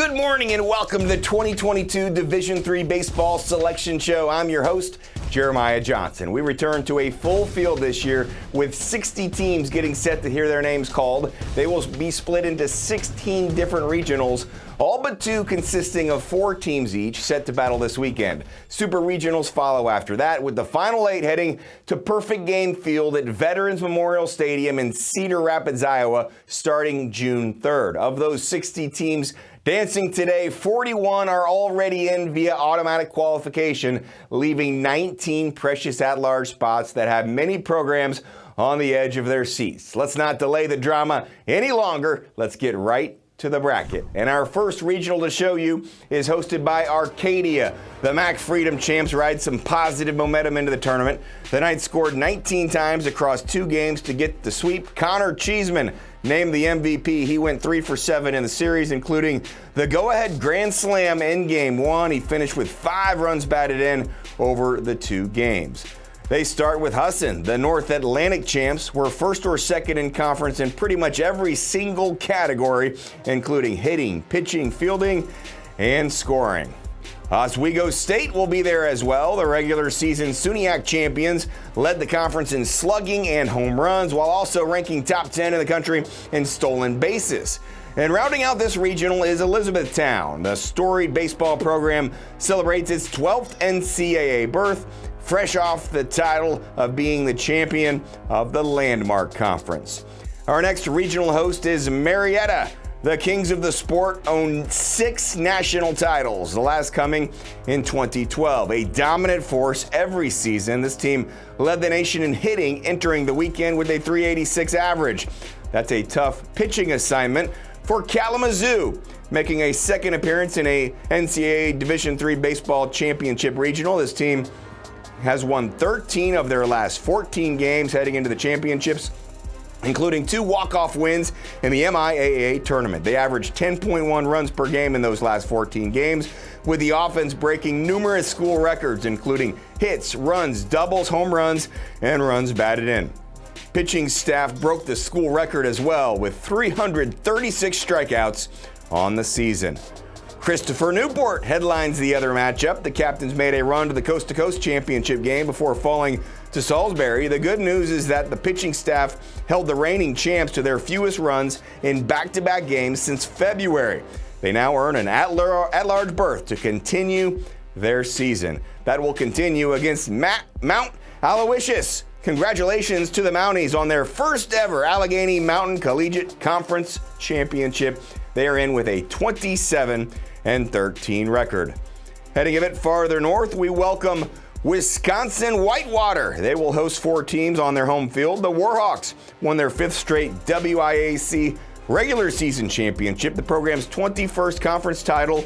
Good morning and welcome to the 2022 Division III Baseball Selection Show. I'm your host, Jeremiah Johnson. We return to a full field this year with 60 teams getting set to hear their names called. They will be split into 16 different regionals, all but two consisting of 4 teams each, set to battle this weekend. Super regionals follow after that, with the final 8 heading to Perfect Game Field at Veterans Memorial Stadium in Cedar Rapids, Iowa, starting June 3rd. Of those 60 teams dancing today, 41 are already in via automatic qualification, leaving 19 precious at-large spots that have many programs on the edge of their seats. Let's not delay the drama any longer. Let's get right to the bracket. And our first regional to show you is hosted by Arcadia. The MAC Freedom Champs ride some positive momentum into the tournament. The Knights scored 19 times across 2 games to get the sweep. Connor Cheeseman named the MVP. He went 3 for 7 in the series, including the go-ahead grand slam in Game 1. He finished with 5 runs batted in over the 2 games. They start with Husson. The North Atlantic champs were first or second in conference in pretty much every single category, including hitting, pitching, fielding, and scoring. Oswego State will be there as well. The regular season SUNYAC champions led the conference in slugging and home runs, while also ranking top 10 in the country in stolen bases. And rounding out this regional is Elizabethtown. The storied baseball program celebrates its 12th NCAA berth, fresh off the title of being the champion of the Landmark Conference. Our next regional host is Marietta. The Kings of the Sport own 6 national titles, the last coming in 2012. A dominant force every season, this team led the nation in hitting, entering the weekend with a .386 average. That's a tough pitching assignment for Kalamazoo, making a second appearance in a NCAA Division III Baseball Championship Regional. This team has won 13 of their last 14 games heading into the championships, including 2 walk-off wins in the MIAA tournament. They averaged 10.1 runs per game in those last 14 games, with the offense breaking numerous school records, including hits, runs, doubles, home runs, and runs batted in. Pitching staff broke the school record as well, with 336 strikeouts on the season. Christopher Newport headlines the other matchup. The captains made a run to the coast-to-coast championship game before falling to Salisbury. The good news is that the pitching staff held the reigning champs to their fewest runs in back-to-back games since February. They now earn an at-large berth to continue their season. That will continue against Mount Aloysius. Congratulations to the Mounties on their first ever Allegheny Mountain Collegiate Conference Championship. They are in with a 27-13 record. Heading a bit farther north, we welcome Wisconsin Whitewater. They will host 4 teams on their home field. The Warhawks won their 5th straight WIAC regular season championship, the program's 21st conference title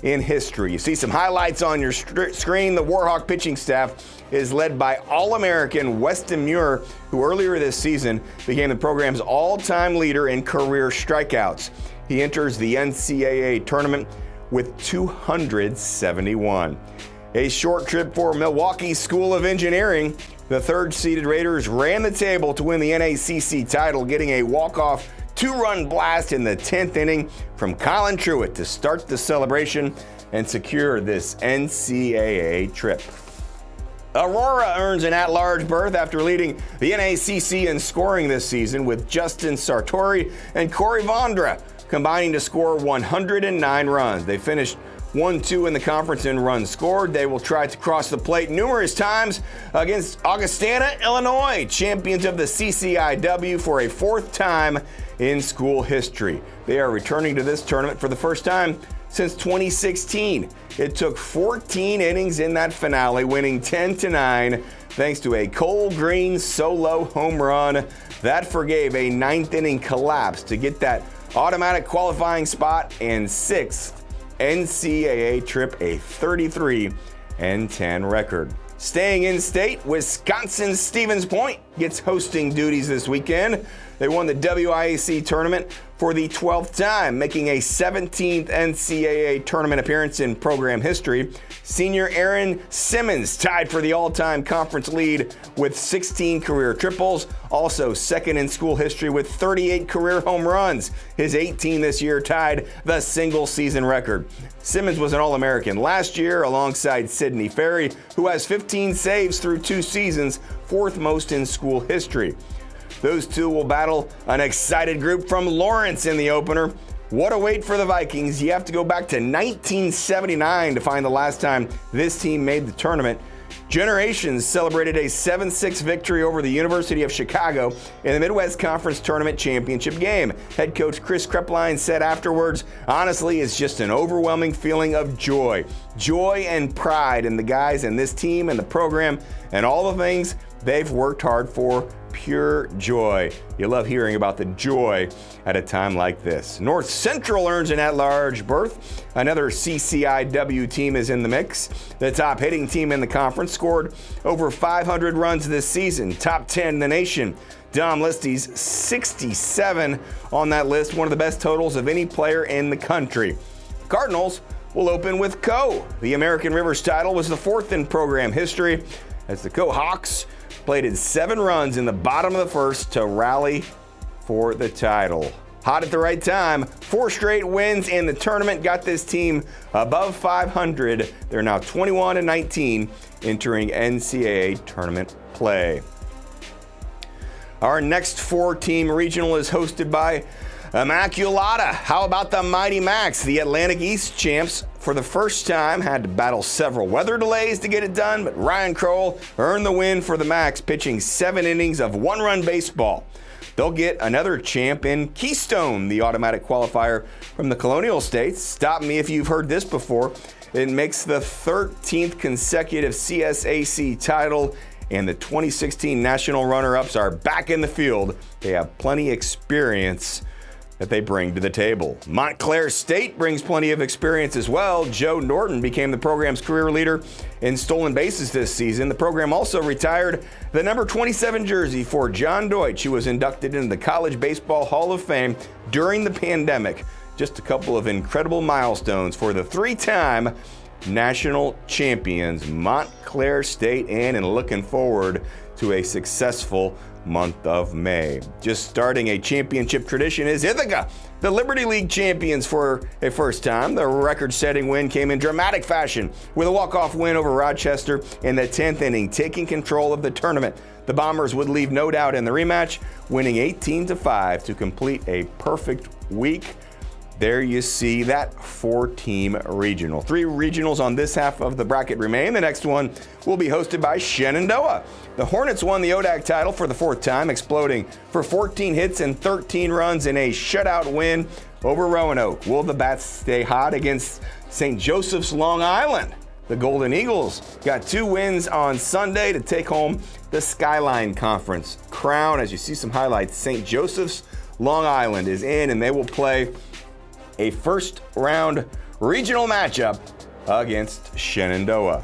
in history. You see some highlights on your screen. The Warhawk pitching staff is led by All-American Weston Muir, who earlier this season became the program's all-time leader in career strikeouts. He enters the NCAA tournament with 271. A short trip for Milwaukee School of Engineering. The 3rd-seeded Raiders ran the table to win the NACC title, getting a walk-off 2-run blast in the 10th inning from Colin Truitt to start the celebration and secure this NCAA trip. Aurora earns an at-large berth after leading the NACC in scoring this season, with Justin Sartori and Corey Vondra combining to score 109 runs. They finished 1-2 in the conference in runs scored. They will try to cross the plate numerous times against Augustana, Illinois, champions of the CCIW for a 4th time in school history. They are returning to this tournament for the first time since 2016. It took 14 innings in that finale, winning 10-9, thanks to a Cole Green solo home run that forgave a 9th inning collapse to get that automatic qualifying spot and 6th NCAA trip, a 33-10 record. Staying in state, Wisconsin's Stevens Point gets hosting duties this weekend. They won the WIAC tournament for the 12th time, making a 17th NCAA tournament appearance in program history. Senior Aaron Simmons tied for the all-time conference lead with 16 career triples, also second in school history with 38 career home runs. His 18 this year tied the single-season record. Simmons was an All-American last year alongside Sidney Ferry, who has 15 saves through 2 seasons, fourth most in school history. Those two will battle an excited group from Lawrence in the opener. What a wait for the Vikings. You have to go back to 1979 to find the last time this team made the tournament. Generations celebrated a 7-6 victory over the University of Chicago in the Midwest Conference Tournament Championship game. Head coach Chris Krepline said afterwards, honestly, it's just an overwhelming feeling of joy. Joy and pride in the guys and this team and the program and all the things they've worked hard for. Pure joy. You love hearing about the joy at a time like this. North Central earns an at-large berth. Another CCIW team is in the mix. The top hitting team in the conference scored over 500 runs this season, top 10 in the nation. Dom Listy's 67 on that list, one of the best totals of any player in the country. Cardinals will open with Co. The American Rivers title was the 4th in program history as the Co Hawks plated 7 runs in the bottom of the first to rally for the title. Hot at the right time, 4 straight wins in the tournament got this team above 500. They're now 21-19 entering NCAA tournament play. Our next 4-team regional is hosted by Immaculata. How about the Mighty Macs? The Atlantic East champs for the first time had to battle several weather delays to get it done, but Ryan Kroll earned the win for the Macs, pitching 7 innings of 1-run baseball. They'll get another champ in Keystone, the automatic qualifier from the Colonial States. Stop me if you've heard this before. It makes the 13th consecutive CSAC title, and the 2016 national runner-ups are back in the field. They have plenty of experience that they bring to the table. Montclair State brings plenty of experience as well. Joe Norton became the program's career leader in stolen bases this season. The program also retired the number 27 jersey for John Deutsch, who was inducted into the College Baseball Hall of Fame during the pandemic. Just a couple of incredible milestones for the 3-time national champions, Montclair State, and looking forward to a successful month of May. Just starting a championship tradition is Ithaca, the Liberty League champions for a first time. The record-setting win came in dramatic fashion with a walk-off win over Rochester in the 10th inning, taking control of the tournament. The Bombers would leave no doubt in the rematch, winning 18-5 to complete a perfect week. There you see that 4-team regional. 3 regionals on this half of the bracket remain. The next one will be hosted by Shenandoah. The Hornets won the ODAC title for the 4th time, exploding for 14 hits and 13 runs in a shutout win over Roanoke. Will the Bats stay hot against St. Joseph's Long Island? The Golden Eagles got 2 wins on Sunday to take home the Skyline Conference crown. As you see some highlights, St. Joseph's Long Island is in, and they will play a first-round regional matchup against Shenandoah.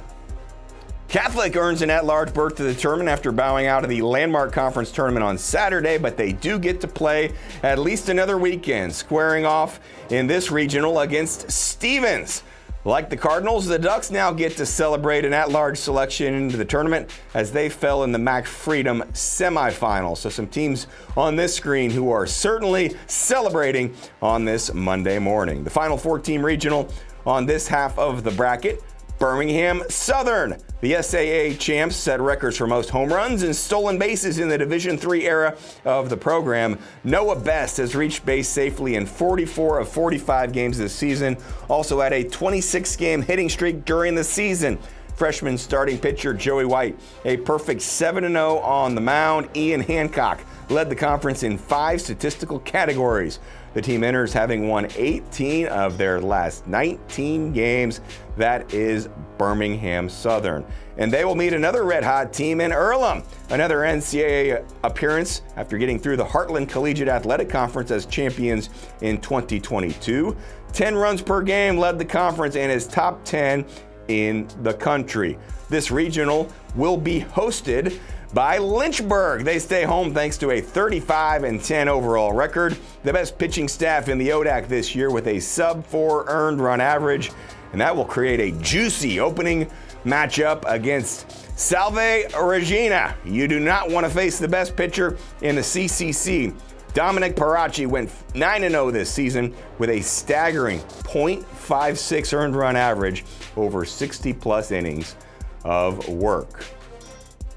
Catholic earns an at-large berth to the tournament after bowing out of the Landmark Conference tournament on Saturday, but they do get to play at least another weekend, squaring off in this regional against Stevens. Like the Cardinals, the Ducks now get to celebrate an at-large selection into the tournament as they fell in the MAC Freedom semifinals. So some teams on this screen who are certainly celebrating on this Monday morning. The final 4-team regional on this half of the bracket: Birmingham Southern. The SAA champs set records for most home runs and stolen bases in the Division III era of the program. Noah Best has reached base safely in 44 of 45 games this season, also had a 26-game hitting streak during the season. Freshman starting pitcher Joey White, a perfect 7-0 on the mound. Ian Hancock led the conference in 5 statistical categories. The team enters having won 18 of their last 19 games. That is Birmingham Southern. And they will meet another red-hot team in Earlham. Another NCAA appearance after getting through the Heartland Collegiate Athletic Conference as champions in 2022. 10 runs per game led the conference and is top 10 in the country. This regional will be hosted by Lynchburg. They stay home thanks to a 35-10 overall record. The best pitching staff in the ODAC this year with a sub-4 earned run average, and that will create a juicy opening matchup against Salve Regina. You do not want to face the best pitcher in the CCC. Dominic Parachi went 9-0 this season with a staggering .56 earned run average over 60-plus innings of work.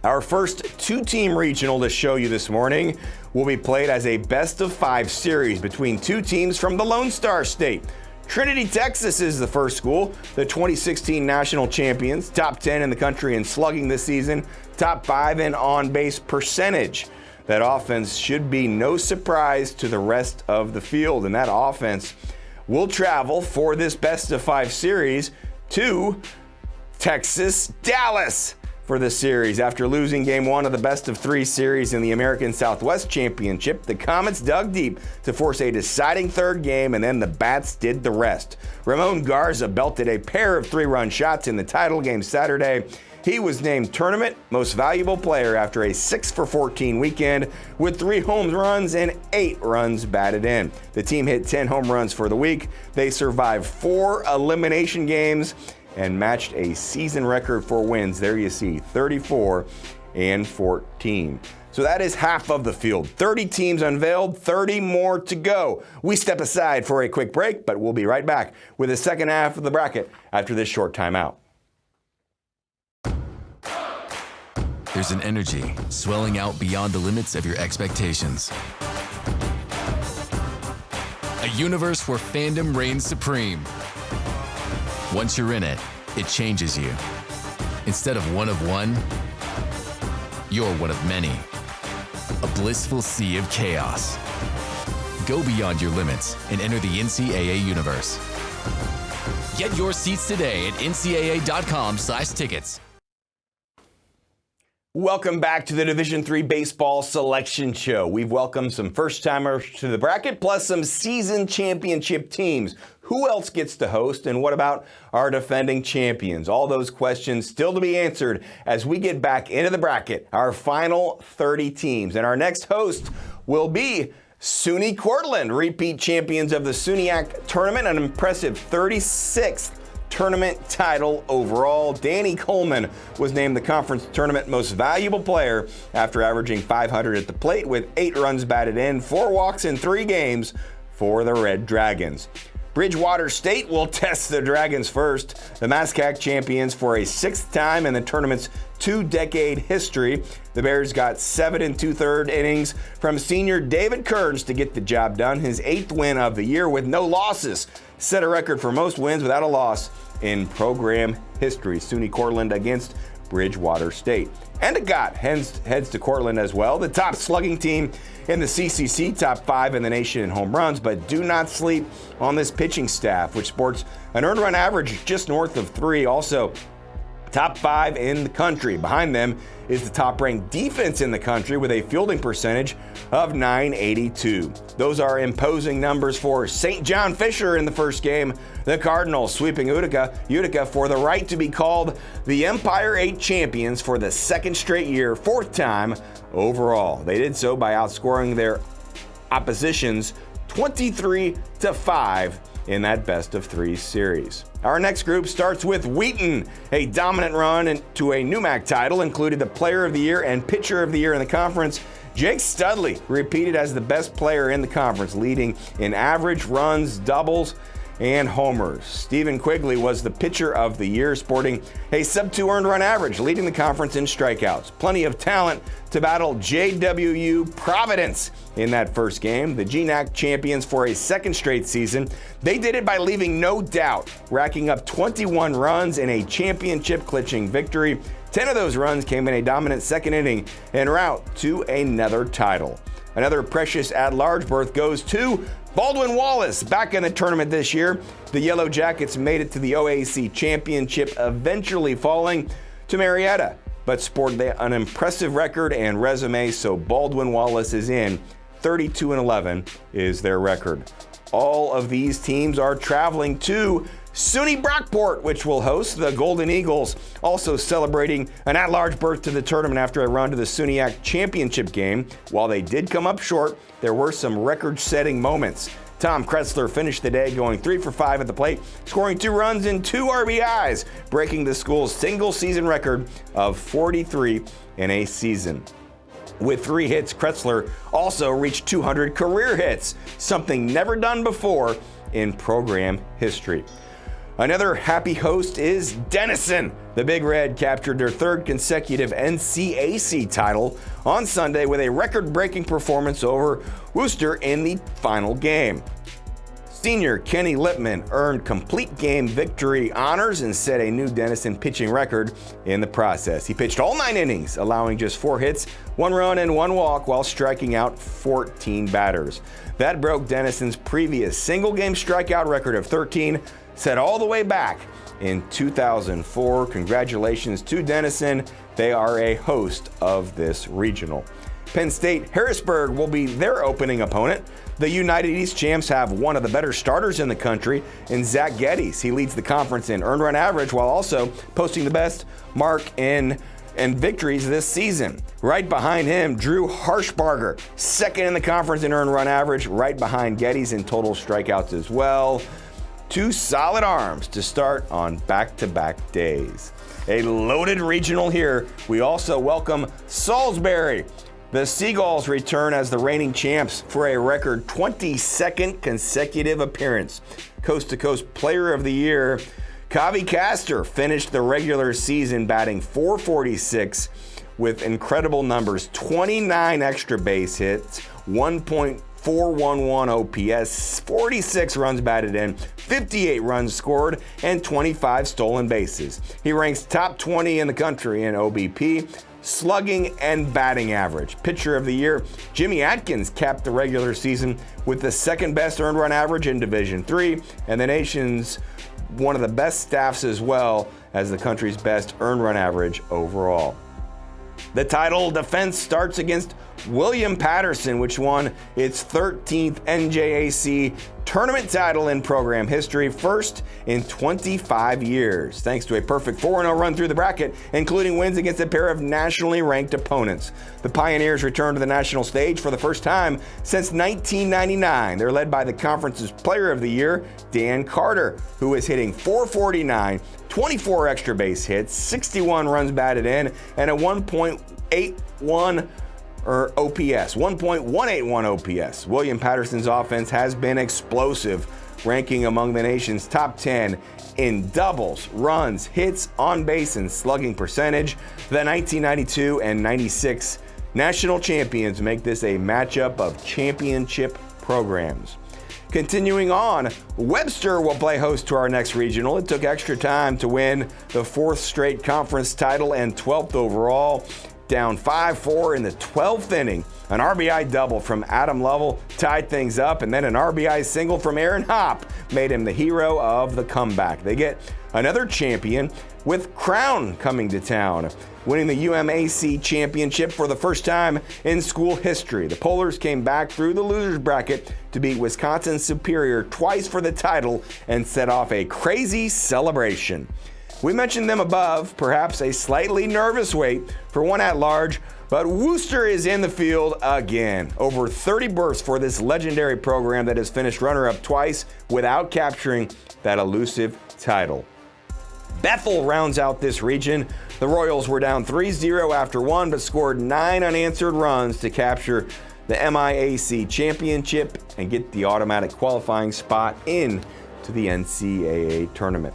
Our first two-team regional to show you this morning will be played as a best-of-5 series between two teams from the Lone Star State. Trinity, Texas is the first school, the 2016 national champions, top 10 in the country in slugging this season, top 5 in on-base percentage. That offense should be no surprise to the rest of the field, and that offense will travel for this best-of-5 series to Texas, Dallas for the series. After losing game 1 of the best-of-3 series in the American Southwest Championship, the Comets dug deep to force a deciding third game, and then the Bats did the rest. Ramon Garza belted a pair of 3-run shots in the title game Saturday. He was named Tournament Most Valuable Player after a 6-for-14 weekend with 3 home runs and 8 runs batted in. The team hit 10 home runs for the week. They survived 4 elimination games and matched a season record for wins. There you see, 34-14. So that is half of the field. 30 teams unveiled, 30 more to go. We step aside for a quick break, but we'll be right back with the second half of the bracket after this short timeout. There's an energy swelling out beyond the limits of your expectations. A universe where fandom reigns supreme. Once you're in it, it changes you. Instead of one of one, you're one of many. A blissful sea of chaos. Go beyond your limits and enter the NCAA universe. Get your seats today at ncaa.com/tickets. Welcome back to the Division III Baseball Selection Show. We've welcomed some first-timers to the bracket, plus some season championship teams. Who else gets to host, and what about our defending champions? All those questions still to be answered as we get back into the bracket, our final 30 teams. And our next host will be SUNY Cortland, repeat champions of the SUNYAC tournament, an impressive 36th tournament title overall. Danny Coleman was named the conference tournament most valuable player after averaging .500 at the plate with 8 runs batted in, 4 walks in 3 games for the Red Dragons. Bridgewater State will test the Dragons first. The MASCAC champions for a 6th time in the tournament's 2-decade history. The Bears got 7 2/3 innings from senior David Kearns to get the job done. His 8th win of the year with no losses. Set a record for most wins without a loss in program history. SUNY Cortland against Bridgewater State. Endicott heads to Cortland as well. The top slugging team in the CCC, top 5 in the nation in home runs, but do not sleep on this pitching staff, which sports an earned run average just north of 3. Also, top 5 in the country. Behind them is the top-ranked defense in the country with a fielding percentage of .982. Those are imposing numbers for St. John Fisher in the first game. The Cardinals sweeping Utica for the right to be called the Empire 8 champions for the 2nd straight year, 4th time overall. They did so by outscoring their oppositions 23-5 in that best-of-3 series. Our next group starts with Wheaton. A dominant run to a NEWMAC title included the Player of the Year and Pitcher of the Year in the conference. Jake Studley repeated as the best player in the conference, leading in average, runs, doubles, and homers. Stephen Quigley was the Pitcher of the Year, sporting a sub-2 earned run average, leading the conference in strikeouts. Plenty of talent to battle JWU Providence in that first game. The GNAC champions for a 2nd straight season. They did it by leaving no doubt, racking up 21 runs in a championship-clinching victory. 10 of those runs came in a dominant 2nd inning en route to another title. Another precious at-large berth goes to Baldwin Wallace. Back in the tournament this year, the Yellow Jackets made it to the OAC Championship, eventually falling to Marietta, but sported an impressive record and resume, so Baldwin Wallace is in. 32-11 is their record. All of these teams are traveling to SUNY Brockport, which will host the Golden Eagles, also celebrating an at-large berth to the tournament after a run to the SUNYAC championship game. While they did come up short, there were some record-setting moments. Tom Kretzler finished the day going 3 for 5 at the plate, scoring 2 runs and 2 RBIs, breaking the school's single-season record of 43 in a season. With 3 hits, Kretzler also reached 200 career hits, something never done before in program history. Another happy host is Denison. The Big Red captured their 3rd consecutive NCAC title on Sunday with a record-breaking performance over Worcester in the final game. Senior Kenny Lippman earned complete game victory honors and set a new Denison pitching record in the process. He pitched all 9 innings, allowing just 4 hits, 1 run, and 1 walk while striking out 14 batters. That broke Denison's previous single-game strikeout record of 13, set all the way back in 2004. Congratulations to Denison. They are a host of this regional. Penn State Harrisburg will be their opening opponent. The United East champs have one of the better starters in the country in Zach Geddes. He leads the conference in earned run average while also posting the best mark in victories this season. Right behind him, Drew Harshbarger, 2nd in the conference in earned run average, right behind Geddes in total strikeouts as well. 2 solid arms to start on back-to-back days. A loaded regional here. We also welcome Salisbury. The Seagulls return as the reigning champs for a record 22nd consecutive appearance. Coast-to-Coast Player of the Year, Kavi Castor finished the regular season batting .446 with incredible numbers: 29 extra base hits, 1.411 OPS, 46 runs batted in, 58 runs scored, and 25 stolen bases. He ranks top 20 in the country in OBP, slugging, and batting average. Pitcher of the Year, Jimmy Atkins capped the regular season with the 2nd best earned run average in Division III, and the nation's one of the best staffs as well as the country's best earned run average overall. The title defense starts against William Patterson, which won its 13th NJAC tournament title in program history, first in 25 years, thanks to a perfect 4-0 run through the bracket, including wins against a pair of nationally ranked opponents. The Pioneers returned to the national stage for the first time since 1999. They're led by the conference's Player of the Year, Dan Carter, who is hitting .449, 24 extra base hits, 61 runs batted in, and a 1.81 OPS, 1.181 OPS. William Patterson's offense has been explosive, ranking among the nation's top 10 in doubles, runs, hits, on base, and slugging percentage. The 1992 and 96 national champions make this a matchup of championship programs. Continuing on, Webster will play host to our next regional. It took extra time to win the 4th straight conference title and 12th overall. Down 5-4 in the 12th inning. An RBI double from Adam Lovell tied things up, and then an RBI single from Aaron Hopp made him the hero of the comeback. They get another champion with Crown coming to town, winning the UMAC championship for the first time in school history. The Polars came back through the losers bracket to beat Wisconsin Superior twice for the title and set off a crazy celebration. We mentioned them above, perhaps a slightly nervous wait for one at-large, but Worcester is in the field again. Over 30 berths for this legendary program that has finished runner-up twice without capturing that elusive title. Bethel rounds out this region. The Royals were down 3-0 after 1, but scored 9 unanswered runs to capture the MIAC championship and get the automatic qualifying spot in to the NCAA tournament.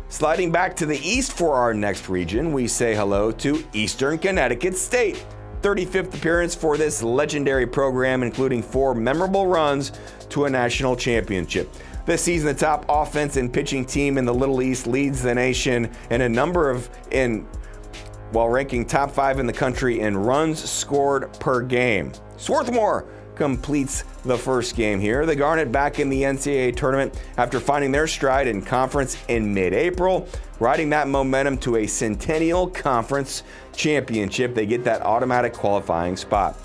Sliding back to the east for our next region, we say hello to Eastern Connecticut State. 35th appearance for this legendary program, including 4 memorable runs to a national championship. This season, the top offense and pitching team in the Little East leads the nation while ranking top 5 in the country in runs scored per game. Swarthmore completes the first game here. The Garnet back in the NCAA tournament after finding their stride in conference in mid-April, riding that momentum to a Centennial Conference championship. They get that automatic qualifying spot.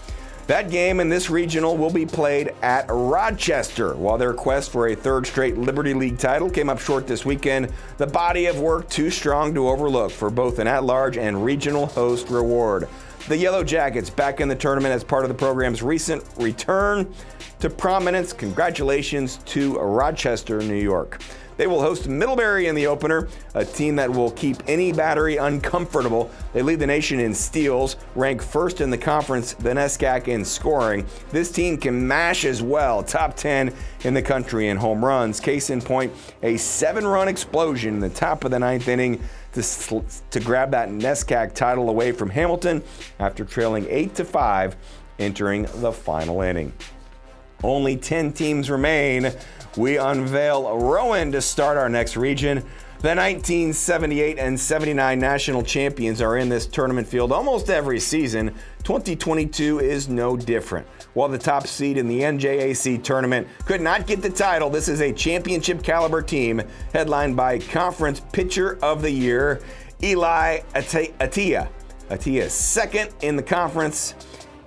That game in this regional will be played at Rochester. While their quest for a third straight Liberty League title came up short this weekend, the body of work too strong to overlook for both an at-large and regional host reward. The Yellow Jackets back in the tournament as part of the program's recent return to prominence. Congratulations to Rochester, New York. They will host Middlebury in the opener, a team that will keep any battery uncomfortable. They lead the nation in steals, rank first in the conference, the NESCAC in scoring. This team can mash as well, top 10 in the country in home runs. Case in point, a 7-run explosion in the top of the ninth inning to grab that NESCAC title away from Hamilton after trailing 8-5 entering the final inning. Only 10 teams remain. We unveil Rowan to start our next region. The 1978 and 79 national champions are in this tournament field almost every season. 2022 is no different. While the top seed in the NJAC tournament could not get the title, this is a championship caliber team headlined by Conference Pitcher of the Year, Eli Atiyah. Atiyah, second in the conference.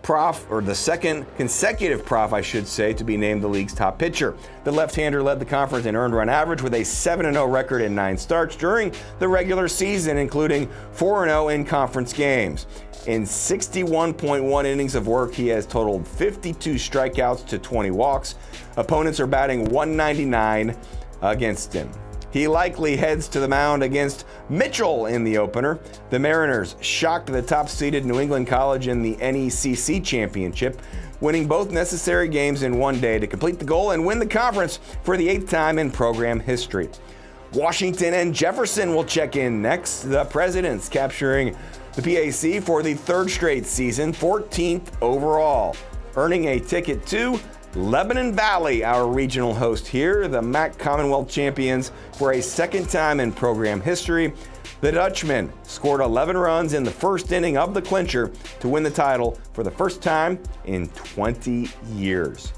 The second consecutive prof, to be named the league's top pitcher. The left-hander led the conference in earned run average with a 7-0 record in 9 starts during the regular season, including 4-0 in conference games. In 61.1 innings of work, he has totaled 52 strikeouts to 20 walks. Opponents are batting .199 against him. He likely heads to the mound against Mitchell in the opener. The Mariners shocked the top-seeded New England College in the NECC championship, winning both necessary games in one day to complete the goal and win the conference for the 8th time in program history. Washington and Jefferson will check in next. The Presidents capturing the PAC for the 3rd straight season, 14th overall, earning a ticket to Lebanon Valley, our regional host here. The MAC Commonwealth champions for a 2nd time in program history. The Dutchmen scored 11 runs in the first inning of the clincher to win the title for the first time in 20 years.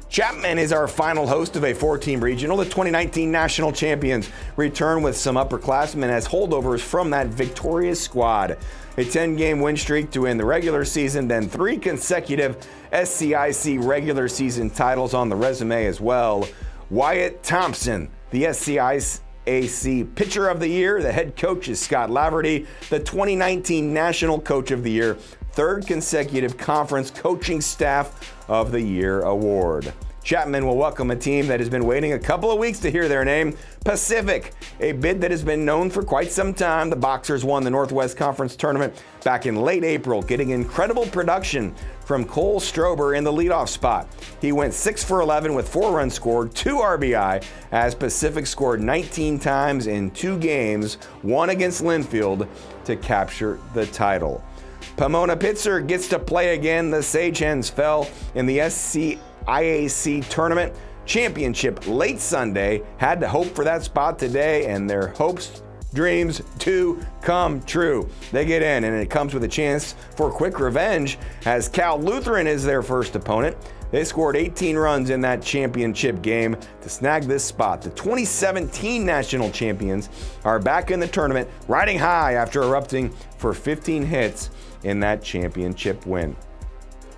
Chapman is our final host of a 4-team regional. The 2019 national champions return with some upperclassmen as holdovers from that victorious squad. A 10-game win streak to end the regular season, then 3 consecutive SCIC regular season titles on the resume as well. Wyatt Thompson, the SCIC Pitcher of the Year. The head coach is Scott Laverty, the 2019 National Coach of the Year, 3rd consecutive Conference Coaching Staff of the Year award. Chapman will welcome a team that has been waiting a couple of weeks to hear their name, Pacific, a bid that has been known for quite some time. The Boxers won the Northwest Conference Tournament back in late April, getting incredible production from Cole Strober in the leadoff spot. He went 6 for 11 with 4 runs scored, 2 RBI, as Pacific scored 19 times in 2 games, 1 against Linfield, to capture the title. Pomona Pitzer gets to play again. The Sage Hens fell in the SCIAC tournament championship late Sunday. Had to hope for that spot today, and their hopes, dreams to come true. They get in, and it comes with a chance for quick revenge as Cal Lutheran is their first opponent. They scored 18 runs in that championship game to snag this spot. The 2017 national champions are back in the tournament, riding high after erupting for 15 hits in that championship win.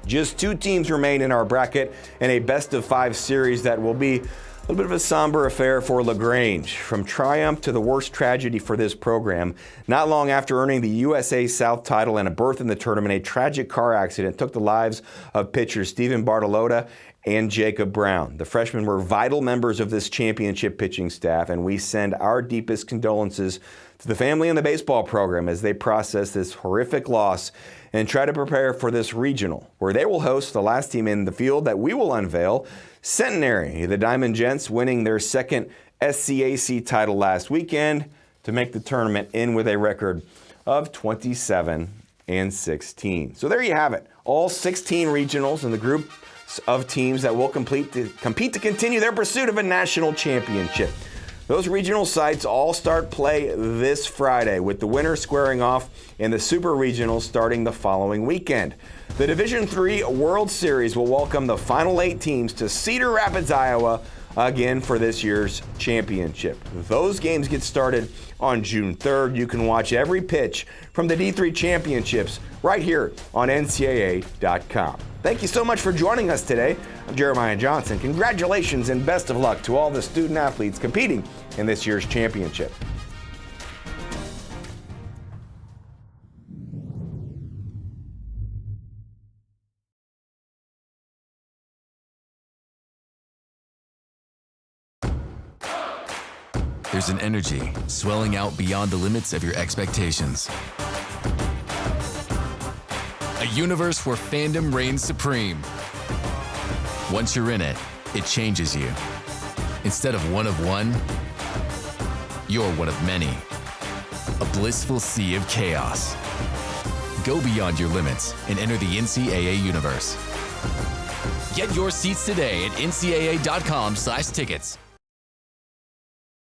Just 2 teams remain in our bracket in a best-of-5 series that will be a little bit of a somber affair for LaGrange. From triumph to the worst tragedy for this program, not long after earning the USA South title and a berth in the tournament, a tragic car accident took the lives of pitchers Stephen Bartolotta and Jacob Brown. The freshmen were vital members of this championship pitching staff, and we send our deepest condolences to the family and the baseball program as they process this horrific loss and try to prepare for this regional, where they will host the last team in the field that we will unveil, Centenary. The Diamond Gents winning their 2nd SCAC title last weekend to make the tournament in with a record of 27-16. So there you have it. All 16 regionals in the group of teams that will compete to continue their pursuit of a national championship. Those regional sites all start play this Friday, with the winner squaring off in the Super Regionals starting the following weekend. The Division III World Series will welcome the final 8 teams to Cedar Rapids, Iowa again for this year's championship. Those games get started on June 3rd. You can watch every pitch from the D3 championships right here on NCAA.com. Thank you so much for joining us today. I'm Jeremiah Johnson. Congratulations and best of luck to all the student athletes competing in this year's championship. There's an energy swelling out beyond the limits of your expectations. A universe where fandom reigns supreme. Once you're in it, it changes you. Instead of one of one, you're one of many. A blissful sea of chaos. Go beyond your limits and enter the NCAA universe. Get your seats today at ncaa.com/tickets.